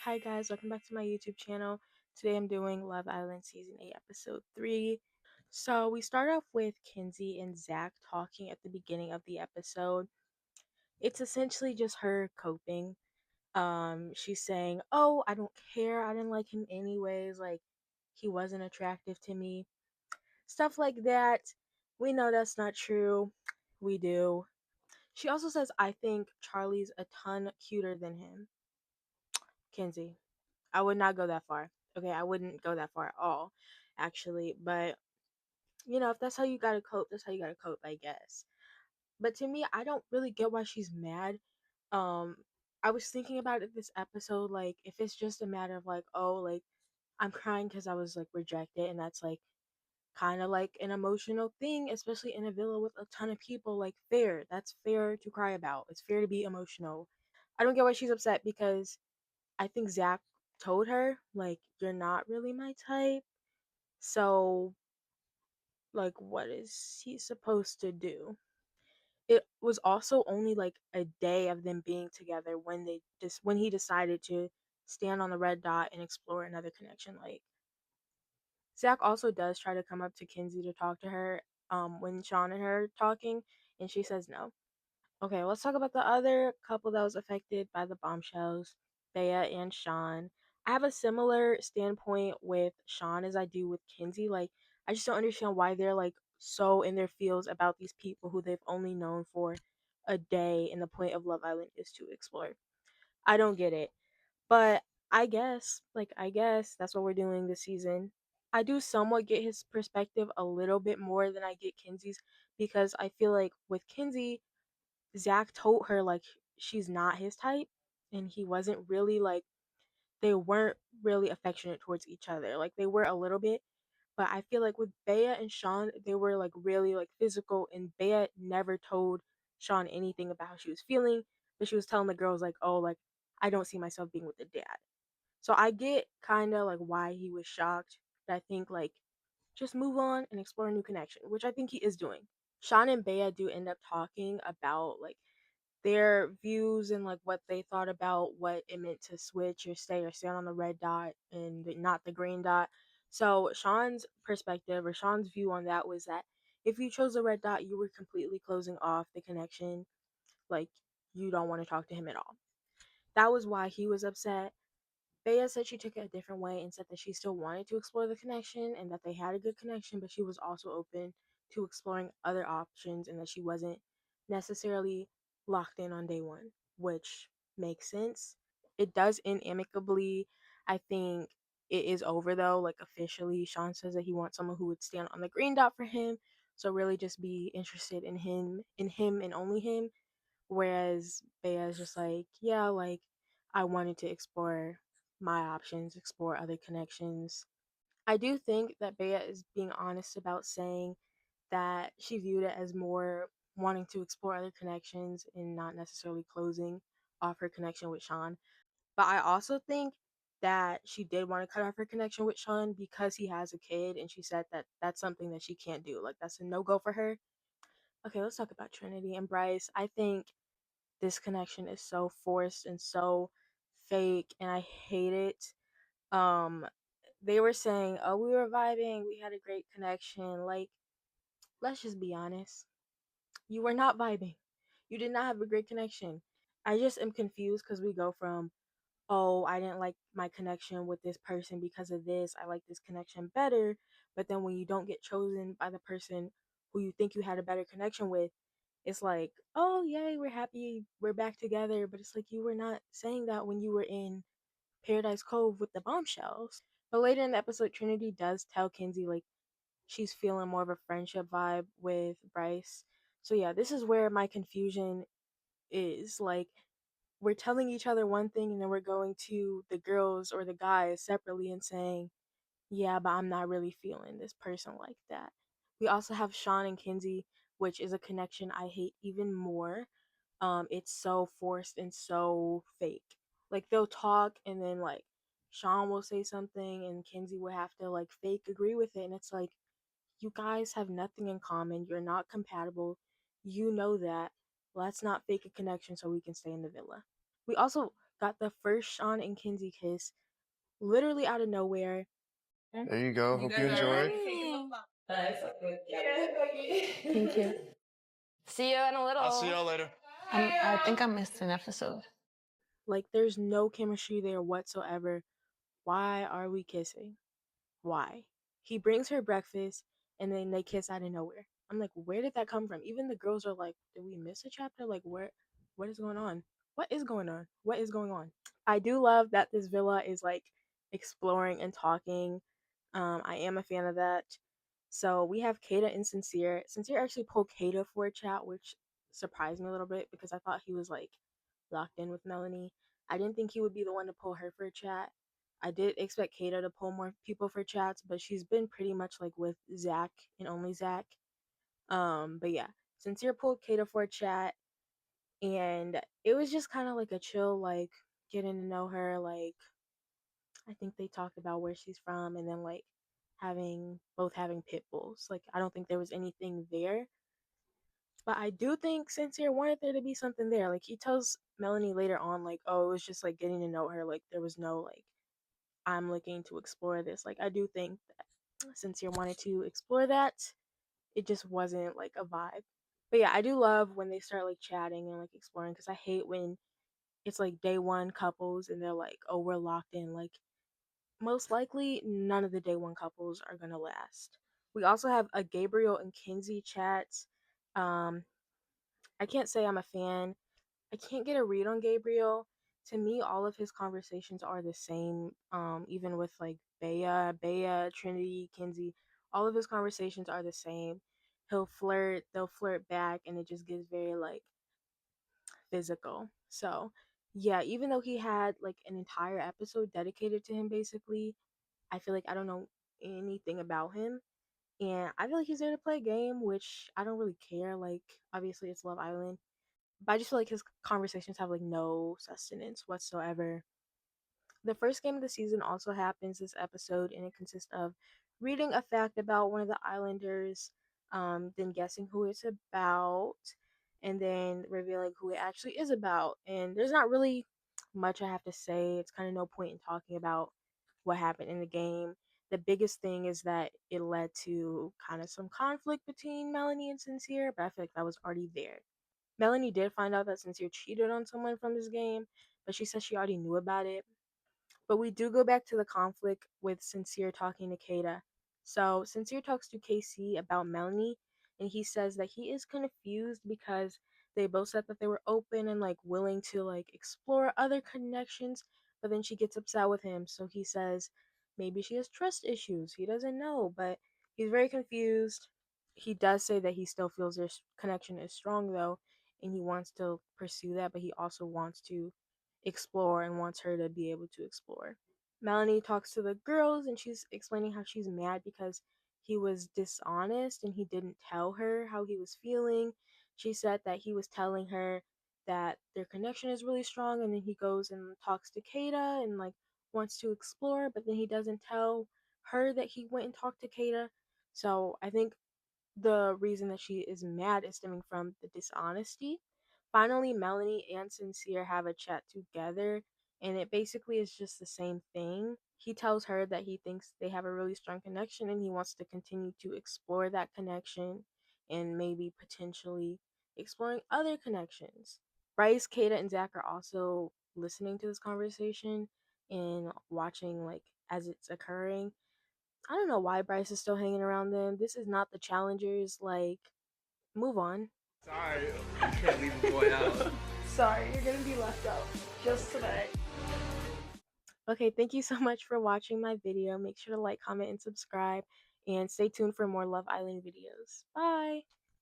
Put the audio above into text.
Hi guys, welcome back to my YouTube channel. Today I'm doing Love Island Season 8 Episode 3. So we start off with Kenzie and Zach talking at the beginning of the episode. It's essentially just her coping. She's saying, "Oh, I don't care. I didn't like him anyways. Like he wasn't attractive to me." Stuff like that. We know that's not true. We do. She also says, "I think Charlie's a ton cuter than him." Kenzie, I would not go that far. Okay, I wouldn't go that far at all, actually. But if that's how you gotta cope, that's how you gotta cope, I guess. But to me, I don't really get why she's mad. Um, I was thinking about it this episode, like if it's just a matter of like, oh, like I'm crying because I was like rejected, and that's like kind of like an emotional thing, especially in a villa with a ton of people. Like fair, that's fair to cry about. It's fair to be emotional. I don't get why she's upset because I think Zach told her, like, you're not really my type. So, like, what is he supposed to do? It was also only like a day of them being together when when he decided to stand on the red dot and explore another connection. Like, Zach also does try to come up to Kinsey to talk to her when Sean and her are talking, and she says no. Okay, let's talk about the other couple that was affected by the bombshells, Bea and Sean. I have a similar standpoint with Sean as I do with Kinsey. Like, I just don't understand why they're like so in their feels about these people who they've only known for a day, and the point of Love Island is to explore. I don't get it. But I guess that's what we're doing this season. I do somewhat get his perspective a little bit more than I get Kinsey's because I feel like with Kinsey, Zach told her like she's not his type, and he wasn't really like they weren't really affectionate towards each other. Like they were a little bit, but I feel like with Bea and Sean, they were like really like physical, and Bea never told Sean anything about how she was feeling, but she was telling the girls like, "Oh, like I don't see myself being with the dad." So I get kind of like why he was shocked, but I think like just move on and explore a new connection, which I think he is doing. Sean and Bea do end up talking about like their views and like what they thought about what it meant to switch or stand on the red dot and not the green dot. So Sean's perspective or Sean's view on that was that if you chose the red dot, you were completely closing off the connection. Like you don't want to talk to him at all. That was why he was upset. Bea said she took it a different way and said that she still wanted to explore the connection and that they had a good connection, but she was also open to exploring other options and that she wasn't necessarily locked in on day one, which makes sense. It does end amicably. I think it is over though, like officially. Sean says that he wants someone who would stand on the green dot for him. So really just be interested in him and only him. Whereas Bea is just like, yeah, like I wanted to explore my options, explore other connections. I do think that Bea is being honest about saying that she viewed it as more wanting to explore other connections and not necessarily closing off her connection with Sean. But I also think that she did want to cut off her connection with Sean because he has a kid, and she said that that's something that she can't do. Like, that's a no go for her. Okay, let's talk about Trinity and Bryce. I think this connection is so forced and so fake, and I hate it. Um, they were saying, "Oh, we were vibing, we had a great connection." Like, let's just be honest. You were not vibing. You did not have a great connection. I just am confused because we go from, "Oh, I didn't like my connection with this person because of this. I like this connection better." But then when you don't get chosen by the person who you think you had a better connection with, it's like, "Oh, yay, we're happy, we're back together." But it's like you were not saying that when you were in Paradise Cove with the bombshells. But later in the episode, Trinity does tell Kinsey like she's feeling more of a friendship vibe with Bryce. So yeah, this is where my confusion is. Like we're telling each other one thing and then we're going to the girls or the guys separately and saying, "Yeah, but I'm not really feeling this person like that." We also have Sean and Kinsey, which is a connection I hate even more. It's so forced and so fake. Like they'll talk and then like Sean will say something and Kinsey will have to like fake agree with it, and it's like you guys have nothing in common. You're not compatible. You know that. Let's not fake a connection so we can stay in the villa. We also got the first Sean and Kinsey kiss literally out of nowhere. There you go. Hope you enjoy. Thank you. See you in a little. I'll see y'all later. I think I missed an episode. Like, there's no chemistry there whatsoever. Why are we kissing? Why? He brings her breakfast and then they kiss out of nowhere. I'm like, where did that come from? Even the girls are like, did we miss a chapter? Like, what is going on? What is going on? What is going on? I do love that this villa is like exploring and talking. I am a fan of that. So we have Kata and Sincere. Sincere actually pulled Kata for a chat, which surprised me a little bit because I thought he was like locked in with Melanie. I didn't think he would be the one to pull her for a chat. I did expect Kata to pull more people for chats, but she's been pretty much like with Zach and only Zach. But yeah, Sincere pulled Kata for a chat, and it was just kind of like a chill, like getting to know her. Like, I think they talked about where she's from, and then like having pit bulls. Like, I don't think there was anything there, but I do think Sincere wanted there to be something there. Like, he tells Melanie later on, like, oh, it was just like getting to know her. Like, there was no like I'm looking to explore this. Like, I do think that Sincere wanted to explore that. It just wasn't like a vibe. But yeah, I do love when they start like chatting and like exploring because I hate when it's like day one couples and they're like, oh, we're locked in. Like, most likely, none of the day one couples are gonna last. We also have a Gabriel and Kinsey chat. Um, I can't say I'm a fan. I can't get a read on Gabriel. To me, all of his conversations are the same. Even with like Bea, Trinity, Kinsey, all of his conversations are the same. He'll flirt, they'll flirt back, and it just gets very like physical. So, yeah, even though he had like an entire episode dedicated to him, basically, I feel like I don't know anything about him. And I feel like he's there to play a game, which I don't really care. Like, obviously, it's Love Island, but I just feel like his conversations have like no sustenance whatsoever. The first game of the season also happens this episode, and it consists of reading a fact about one of the Islanders, then guessing who it's about, and then revealing who it actually is about. And there's not really much I have to say. It's kind of no point in talking about what happened in the game. The biggest thing is that it led to kind of some conflict between Melanie and Sincere, but I feel like that was already there. Melanie did find out that Sincere cheated on someone from this game, but she said she already knew about it. But we do go back to the conflict with Sincere talking to Kata. So Sincere talks to KC about Melanie, and he says that he is confused because they both said that they were open and like willing to like explore other connections, but then she gets upset with him. So he says maybe she has trust issues. He doesn't know, but he's very confused. He does say that he still feels their connection is strong though, and he wants to pursue that, but he also wants to explore and wants her to be able to explore. Melanie talks to the girls and she's explaining how she's mad because he was dishonest and he didn't tell her how he was feeling. She said that he was telling her that their connection is really strong, and then he goes and talks to Kata and like wants to explore, but then he doesn't tell her that he went and talked to Kata. So I think the reason that she is mad is stemming from the dishonesty. Finally, Melanie and Sincere have a chat together, and it basically is just the same thing. He tells her that he thinks they have a really strong connection and he wants to continue to explore that connection and maybe potentially exploring other connections. Bryce, Kata, and Zach are also listening to this conversation and watching like as it's occurring. I don't know why Bryce is still hanging around them. This is not the challengers. Like, move on. Sorry, you can't leave a boy out. Sorry, you're gonna be left out just today. Okay, thank you so much for watching my video. Make sure to like, comment, and subscribe. And stay tuned for more Love Island videos. Bye!